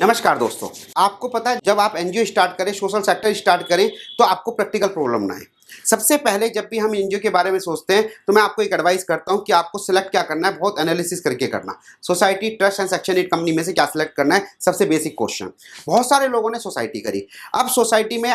नमस्कार दोस्तों, आपको पता है जब आप एनजीओ स्टार्ट करें, सोशल सेक्टर स्टार्ट करें तो आपको प्रैक्टिकल प्रॉब्लम ना आए। सबसे पहले जब भी हम एनजीओ के बारे में सोचते हैं तो मैं आपको एक एडवाइस करता हूं कि आपको सिलेक्ट क्या करना है, बहुत एनालिसिस करके करना। Society, trust and section 8 company में से क्या सिलेक्ट करना है, सबसे बेसिक क्वेश्चन। बहुत सारे लोगों ने सोसाइटी करी। अब सोसाइटी में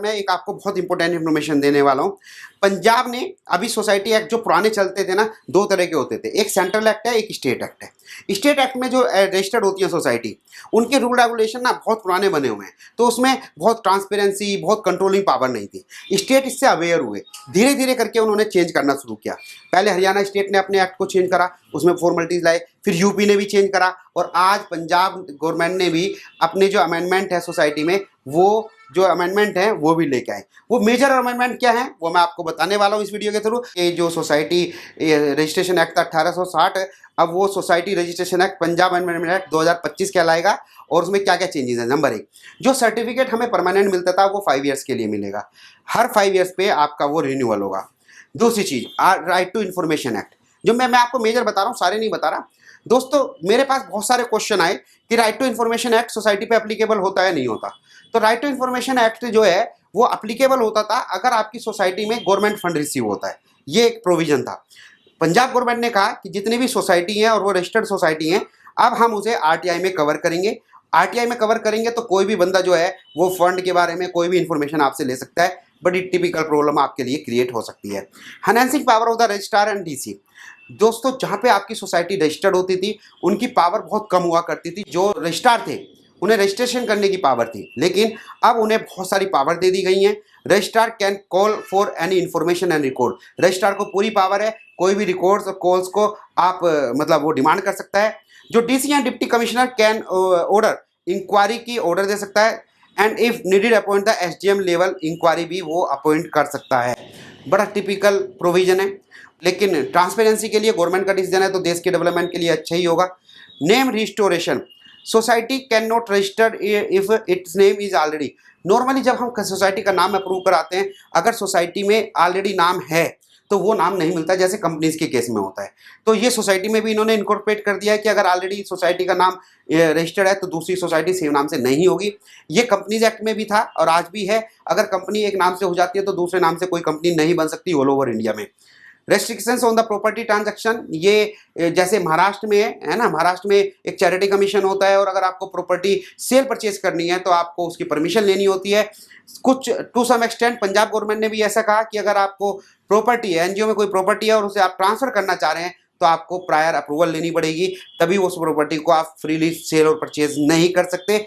मैं एक आपको बहुत इंपॉर्टेंट इन्फॉर्मेशन देने वाला हूँ। पंजाब ने अभी सोसाइटी एक्ट जो पुराने चलते थे ना, दो तरह के होते थे, एक सेंट्रल एक्ट है, एक स्टेट एक्ट है। स्टेट एक्ट में जो रजिस्टर्ड होती है सोसाइटी, उनके रूल रेगुलेशन ना बहुत पुराने बने हुए हैं, तो उसमें बहुत ट्रांसपेरेंसी, बहुत कंट्रोलिंग पावर नहीं थी। स्टेट इससे अवेयर हुए, धीरे धीरे करके उन्होंने चेंज करना शुरू किया। पहले हरियाणा स्टेट ने अपने एक्ट को चेंज करा, उसमें फॉर्मेलिटीज लाए, फिर यूपी ने भी चेंज करा, और आज पंजाब गवर्नमेंट ने भी अपने जो अमेंडमेंट है सोसाइटी में, वो जो अमेंडमेंट है वो भी लेके आए। वो मेजर अमेंडमेंट क्या है वो मैं आपको बताने वाला हूँ इस वीडियो के थ्रू। ये जो सोसाइटी रजिस्ट्रेशन एक्ट था 1860, अब वो society registration act, Punjab amendment act 2025 कहलाएगा। और उसमें क्या क्या चेंजेस है। नंबर 1, जो सर्टिफिकेट हमें परमानेंट मिलता था वो 5 ईयर्स के लिए मिलेगा, हर 5 ईयर्स पे आपका वो रिन्यूअल होगा। दूसरी चीज, राइट टू इन्फॉर्मेशन एक्ट, जो मैं आपको मेजर बता रहा हूँ, सारे नहीं बता रहा दोस्तों। मेरे पास बहुत सारे क्वेश्चन आए कि right to information act society पे एप्लीकेबल होता है नहीं होता। तो राइट टू इन्फॉर्मेशन एक्ट जो है वो एप्लीकेबल होता था अगर आपकी सोसाइटी में गवर्नमेंट फंड रिसीव होता है, ये एक प्रोविजन था। पंजाब गवर्नमेंट ने कहा कि जितनी भी सोसाइटी हैं और वो रजिस्टर्ड सोसाइटी हैं, अब हम उसे आरटीआई में कवर करेंगे। आरटीआई में कवर करेंगे तो कोई भी बंदा जो है वो फंड के बारे में कोई भी इंफॉर्मेशन आपसे ले सकता है। बड़ी टिपिकल प्रॉब्लम आपके लिए क्रिएट हो सकती है। Enhancing power of the registrar and DC, दोस्तों जहाँ पे आपकी सोसाइटी रजिस्टर्ड होती थी उनकी पावर बहुत कम हुआ करती थी। जो रजिस्ट्रार थे उन्हें रजिस्ट्रेशन करने की पावर थी, लेकिन अब उन्हें बहुत सारी पावर दे दी गई हैं। Registrar can call for any information and record, registrar को पूरी पावर है, कोई भी रिकॉर्ड्स और कॉल्स को आप मतलब वो डिमांड कर सकता है। जो DC and deputy commissioner can order inquiry की ऑर्डर दे सकता है, and if needed appoint the SDM level inquiry भी वो अपॉइंट कर सकता है। बड़ा टिपिकल प्रोविजन है, लेकिन ट्रांसपेरेंसी के लिए गवर्नमेंट का डिसीजन है तो देश के डेवलपमेंट के लिए अच्छा ही होगा। Name restoration, society can not registered if it's name is already, normally जब हम सोसाइटी का नाम अप्रूव कराते हैं, अगर सोसाइटी में ऑलरेडी नाम है तो वो नाम नहीं मिलता, जैसे कंपनीज के केस में होता है। तो ये सोसाइटी में भी इन्होंने इनकॉर्पोरेट कर दिया है कि अगर ऑलरेडी सोसाइटी का नाम रजिस्टर्ड है तो दूसरी सोसाइटी सेम नाम से नहीं होगी। ये कंपनीज एक्ट में भी था और आज भी है, अगर कंपनी एक नाम से हो जाती है तो दूसरे नाम से कोई कंपनी नहीं बन सकती ऑल ओवर इंडिया में। Restrictions on the property transaction, ये जैसे महाराष्ट्र में है ना, महाराष्ट्र में एक चैरिटी कमीशन होता है और अगर आपको प्रॉपर्टी सेल परचेज करनी है तो आपको उसकी परमिशन लेनी होती है। कुछ to some extent Punjab government ने भी ऐसा कहा कि अगर आपको प्रॉपर्टी है, एनजीओ में कोई प्रॉपर्टी है और उसे आप ट्रांसफर करना चाह रहे हैं तो आपको प्रायर अप्रूवल लेनी पड़ेगी, तभी उस प्रॉपर्टी को आप फ्रीली सेल और परचेज नहीं कर सकते।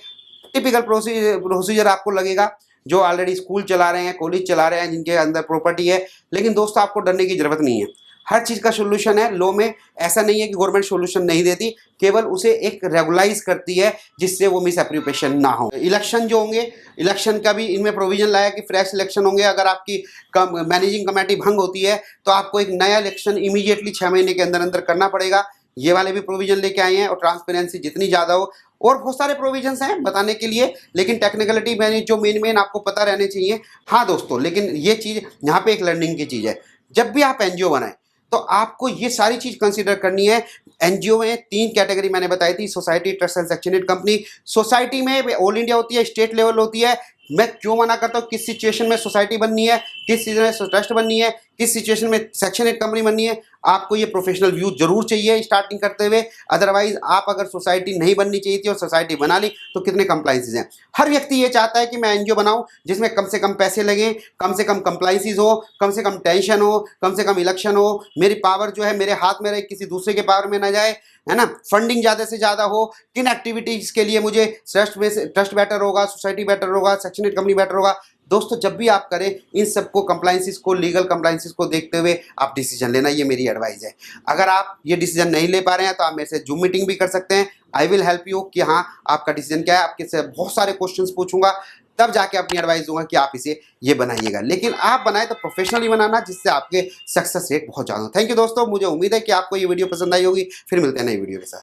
टिपिकल प्रोसीजर आपको लगेगा जो ऑलरेडी स्कूल चला रहे हैं, कॉलेज चला रहे हैं, जिनके अंदर प्रॉपर्टी है। लेकिन दोस्तों आपको डरने की जरूरत नहीं है, हर चीज़ का सोल्यूशन है लॉ में। ऐसा नहीं है कि गवर्नमेंट सोल्यूशन नहीं देती, केवल उसे एक रेगुलाइज करती है जिससे वो मिस एप्रोप्रिएशन ना हो। इलेक्शन जो होंगे, इलेक्शन का भी इनमें प्रोविजन लाया कि फ्रेश इलेक्शन होंगे। अगर आपकी मैनेजिंग कमेटी भंग होती है तो आपको एक नया इलेक्शन इमीडिएटली 6 महीने के अंदर अंदर करना पड़ेगा। ये वाले भी प्रोविजन लेके आए हैं, और ट्रांसपेरेंसी जितनी ज़्यादा हो, और बहुत सारे प्रोविजंस हैं बताने के लिए, लेकिन टेक्निकलिटी मैंने जो मेन आपको पता रहने चाहिए। हाँ दोस्तों, लेकिन ये चीज़ यहाँ पे एक लर्निंग की चीज़ है। जब भी आप एनजीओ बनाएं तो आपको ये सारी चीज़ कंसीडर करनी है। एनजीओ में 3 कैटेगरी मैंने बताई थी, society, trust and section 8 company. Society में ऑल इंडिया होती है, स्टेट लेवल होती है। मैं क्यों मना करता हूँ, किस सिचुएशन में सोसाइटी बननी है, किस सिचुएशन में ट्रस्ट बननी है, किस सिचुएशन में सेक्शन 8 कंपनी बननी है, आपको ये प्रोफेशनल व्यू जरूर चाहिए स्टार्टिंग करते हुए। अदरवाइज आप अगर सोसाइटी नहीं बननी चाहिए थी और सोसाइटी बना ली तो कितने कंप्लाइंसेज हैं। हर व्यक्ति ये चाहता है कि मैं एनजीओ बनाऊं जिसमें कम से कम पैसे लगें, कम से कम कंप्लाइंसेज हो, कम से कम टेंशन हो, कम से कम इलेक्शन हो, मेरी पावर जो है मेरे हाथ में रहे, किसी दूसरे के पावर में ना जाए, है ना। फंडिंग ज़्यादा से ज़्यादा हो, किन एक्टिविटीज़ के लिए मुझे ट्रस्ट बेटर होगा, सोसाइटी बेटर होगा, सेक्शन 8 कंपनी बेटर होगा। दोस्तों जब भी आप करें इन सबको, कंप्लाइंसेस को, लीगल कंप्लाइंसेस को देखते हुए आप डिसीजन लेना, ये मेरी एडवाइस है। अगर आप ये डिसीजन नहीं ले पा रहे हैं तो आप मेरे से जूम मीटिंग भी कर सकते हैं। आई विल हेल्प यू कि हाँ आपका डिसीजन क्या है। आपके से बहुत सारे क्वेश्चंस पूछूंगा, तब जाके अपनी एडवाइस दूंगा कि आप इसे ये बनाइएगा। लेकिन आप बनाए तो प्रोफेशनली बनाना, जिससे आपके सक्सेस रेट बहुत ज़्यादा हो। थैंक यू दोस्तों, मुझे उम्मीद है कि आपको ये वीडियो पसंद आई होगी। फिर मिलते हैं नई वीडियो के साथ।